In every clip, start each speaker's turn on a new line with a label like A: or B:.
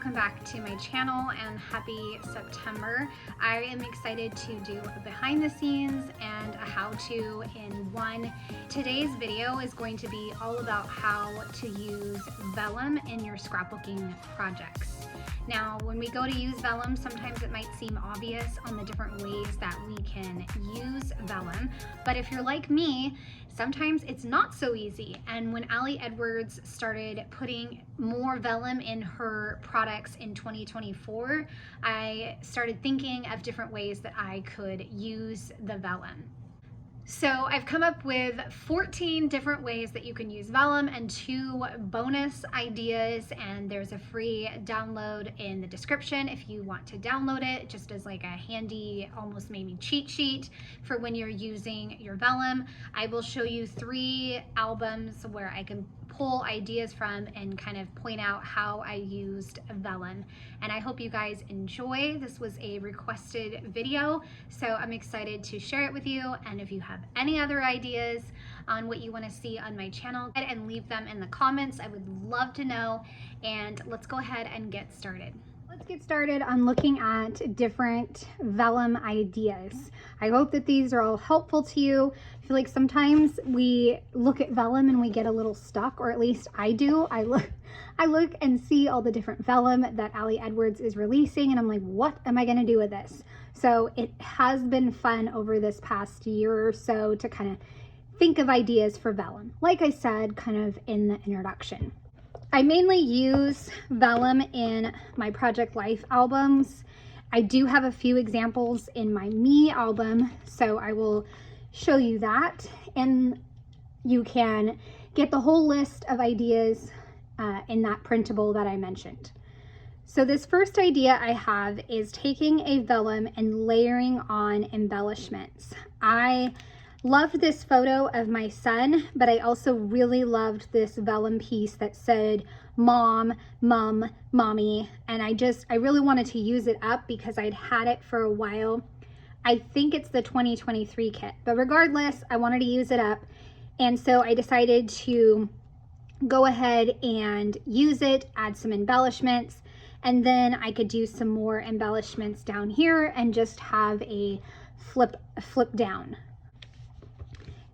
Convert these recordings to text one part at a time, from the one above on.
A: welcome back to my channel and happy September. I am excited to do a behind the scenes and a how-to in one. Today's video is going to be all about how to use vellum in your scrapbooking projects. Now, when we go to use vellum, sometimes it might seem obvious on the different ways that we can use vellum, but if you're like me, sometimes it's not so easy. And when Ali Edwards started putting more vellum in her products in 2024, I started thinking of different ways that I could use the vellum. So I've come up with 14 different ways that you can use vellum and 2 bonus ideas, and there's a free download in the description if you want to download it, just as like a handy, almost maybe cheat sheet for when you're using your vellum. I will show you 3 albums where I can pull ideas from and kind of point out how I used vellum. And I hope you guys enjoy. This was a requested video, so I'm excited to share it with you. And if you have any other ideas on what you want to see on my channel, go ahead and leave them in the comments. I would love to know. And let's go ahead and get started. Let's get started on looking at different vellum ideas. I hope that these are all helpful to you. I feel like sometimes we look at vellum and we get a little stuck, or at least I do. I look and see all the different vellum that Ali Edwards is releasing, and I'm like, what am I going to do with this? So it has been fun over this past year or so to kind of think of ideas for vellum. Like I said, kind of in the introduction. I mainly use vellum in my Project Life albums. I do have a few examples in my Me album, so I will show you that, and you can get the whole list of ideas in that printable that I mentioned. So this first idea I have is taking a vellum and layering on embellishments. I loved this photo of my son, but I also really loved this vellum piece that said mom, mum, mommy, and I really wanted to use it up because I'd had it for a while. I think it's the 2023 kit, but regardless, I wanted to use it up, and so I decided to go ahead and use it, add some embellishments, and then I could do some more embellishments down here and just have a flip down.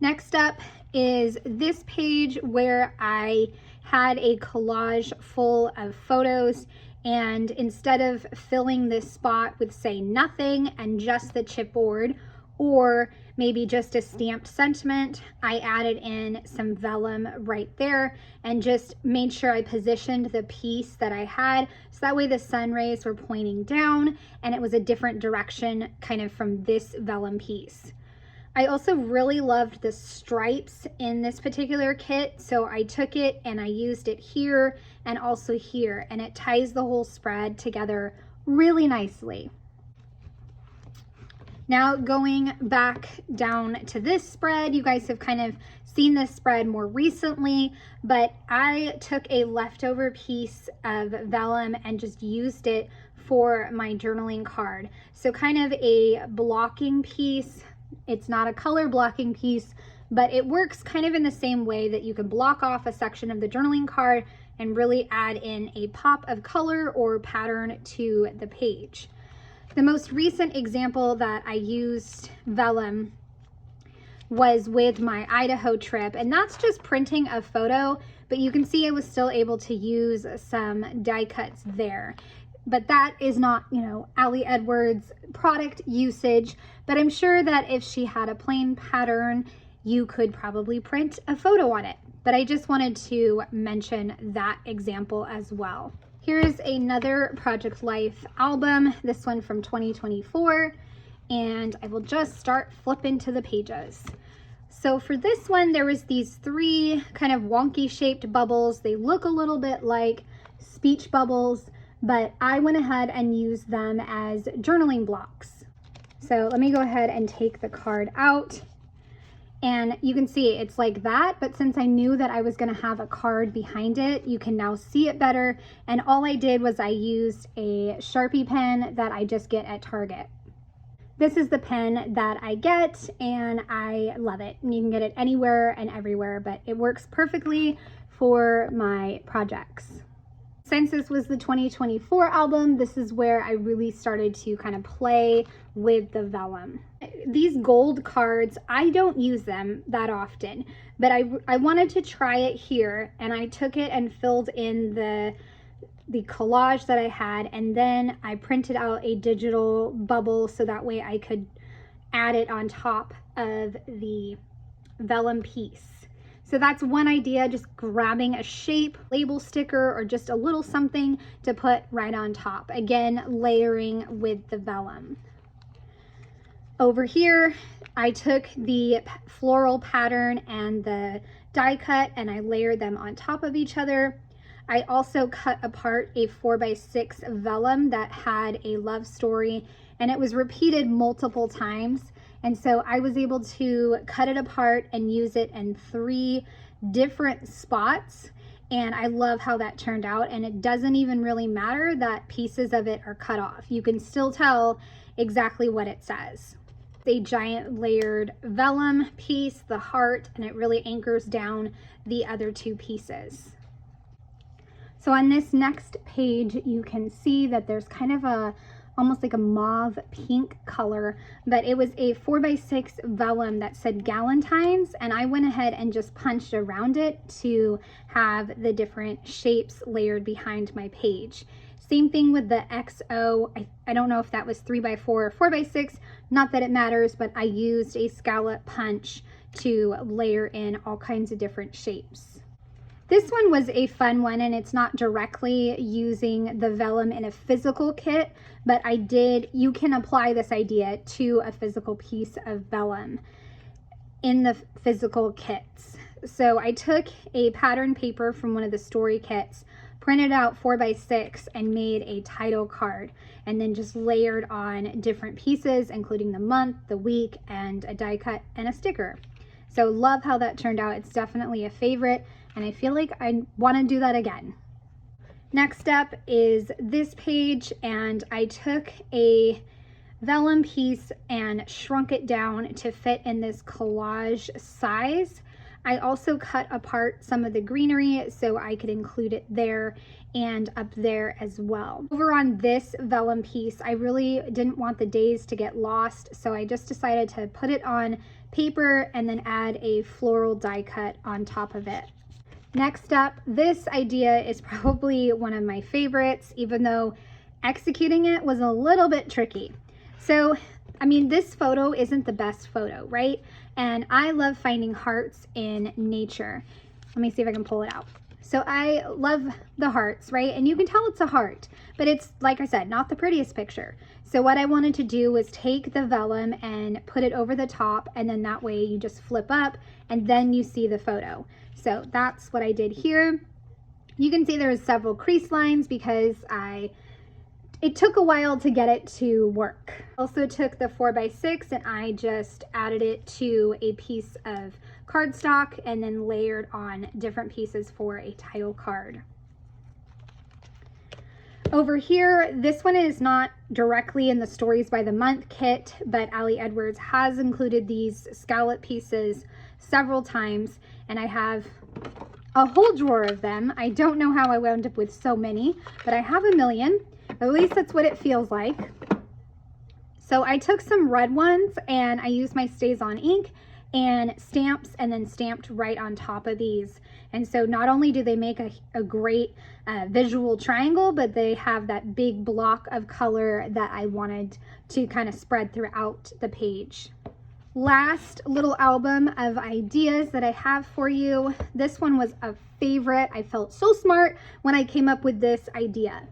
A: Next up is this page where I had a collage full of photos, and instead of filling this spot with, say, nothing and just the chipboard or maybe just a stamped sentiment, I added in some vellum right there and just made sure I positioned the piece that I had so that way the sun rays were pointing down and it was a different direction kind of from this vellum piece. I also really loved the stripes in this particular kit, so I took it and I used it here and also here, and it ties the whole spread together really nicely. Now going back down to this spread, you guys have kind of seen this spread more recently, but I took a leftover piece of vellum and just used it for my journaling card. So kind of a blocking piece. It's not a color blocking piece, but it works kind of in the same way that you can block off a section of the journaling card and really add in a pop of color or pattern to the page. The most recent example that I used vellum was with my Idaho trip, and that's just printing a photo, but you can see I was still able to use some die cuts there. But that is not, you know, Ali Edwards product usage, but I'm sure that if she had a plain pattern, you could probably print a photo on it. But I just wanted to mention that example as well. Here's another Project Life album, this one from 2024, and I will just start flipping to the pages. So for this one, there was these 3 kind of wonky shaped bubbles. They look a little bit like speech bubbles, but I went ahead and used them as journaling blocks. So let me go ahead and take the card out, and you can see it's like that, but since I knew that I was gonna have a card behind it, you can now see it better. And all I did was I used a Sharpie pen that I just get at Target. This is the pen that I get, and I love it. And you can get it anywhere and everywhere, but it works perfectly for my projects. Since this was the 2024 album, this is where I really started to kind of play with the vellum. These gold cards, I don't use them that often, but I wanted to try it here, and I took it and filled in the collage that I had, and then I printed out a digital bubble so that way I could add it on top of the vellum piece. So that's one idea, just grabbing a shape, label sticker, or just a little something to put right on top. Again, layering with the vellum. Over here, I took the floral pattern and the die cut and I layered them on top of each other. I also cut apart a 4x6 vellum that had a love story, and it was repeated multiple times. And so I was able to cut it apart and use it in 3 different spots. And I love how that turned out. And it doesn't even really matter that pieces of it are cut off. You can still tell exactly what it says. It's a giant layered vellum piece, the heart, and it really anchors down the other 2 pieces. So on this next page, you can see that there's kind of almost like a mauve pink color, but it was a 4x6 vellum that said Galentine's, and I went ahead and just punched around it to have the different shapes layered behind my page. Same thing with the XO. I don't know if that was 3x4 or 4x6, not that it matters, but I used a scallop punch to layer in all kinds of different shapes. This one was a fun one, and it's not directly using the vellum in a physical kit, but you can apply this idea to a physical piece of vellum in the physical kits. So I took a pattern paper from one of the story kits, printed out 4x6 and made a title card, and then just layered on different pieces, including the month, the week, and a die cut and a sticker. So love how that turned out. It's definitely a favorite, and I feel like I want to do that again. Next up is this page, and I took a vellum piece and shrunk it down to fit in this collage size. I also cut apart some of the greenery so I could include it there and up there as well. Over on this vellum piece, I really didn't want the days to get lost, so I just decided to put it on paper and then add a floral die cut on top of it. Next up, this idea is probably one of my favorites, even though executing it was a little bit tricky. So, I mean, this photo isn't the best photo, right? And I love finding hearts in nature. Let me see if I can pull it out. So I love the hearts, right? And you can tell it's a heart, but it's, like I said, not the prettiest picture. So what I wanted to do was take the vellum and put it over the top, and then that way you just flip up and then you see the photo. So that's what I did here. You can see there's several crease lines because it took a while to get it to work. Also took the 4x6 and I just added it to a piece of cardstock and then layered on different pieces for a title card. Over here, this one is not directly in the Stories by the Month kit, but Ali Edwards has included these scallop pieces several times, and I have a whole drawer of them. I don't know how I wound up with so many, but I have a million. At least that's what it feels like. So I took some red ones and I used my StazOn ink and stamps, and then stamped right on top of these. And so not only do they make a great visual triangle, but they have that big block of color that I wanted to kind of spread throughout the page. Last little album of ideas that I have for you. This one was a favorite. I felt so smart when I came up with this idea.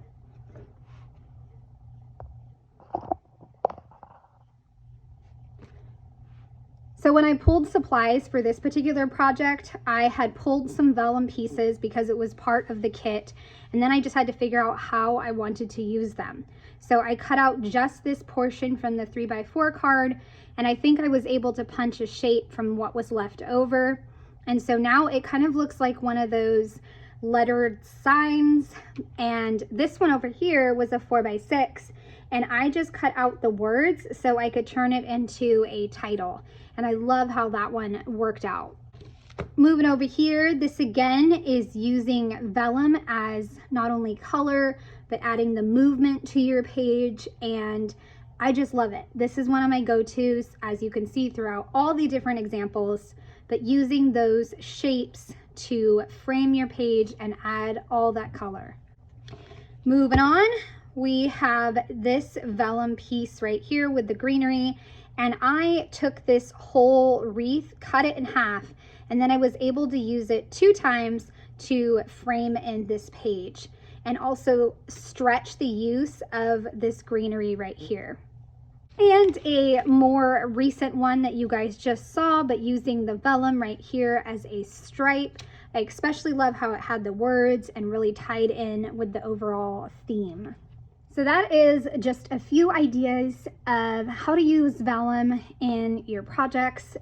A: So when I pulled supplies for this particular project, I had pulled some vellum pieces because it was part of the kit, and then I just had to figure out how I wanted to use them. So I cut out just this portion from the 3x4 card, and I think I was able to punch a shape from what was left over. And so now it kind of looks like one of those lettered signs, and this one over here was a 4x6, and I just cut out the words so I could turn it into a title. And I love how that one worked out. Moving over here, this again is using Vellum as not only color, but adding the movement to your page, and I just love it. This is one of my go-tos, as you can see throughout all the different examples, but using those shapes to frame your page and add all that color. Moving on, we have this Vellum piece right here with the greenery, and I took this whole wreath, cut it in half, and then I was able to use it 2 times to frame in this page and also stretch the use of this greenery right here. And a more recent one that you guys just saw, but using the Vellum right here as a stripe. I especially love how it had the words and really tied in with the overall theme. So that is just a few ideas of how to use Vellum in your projects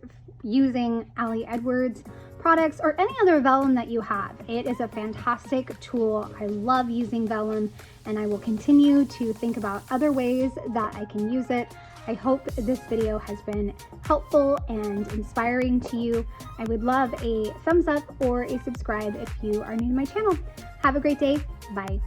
A: using Ali Edwards products or any other Vellum that you have. It is a fantastic tool. I love using Vellum, and I will continue to think about other ways that I can use it. I hope this video has been helpful and inspiring to you. I would love a thumbs up or a subscribe if you are new to my channel. Have a great day. Bye.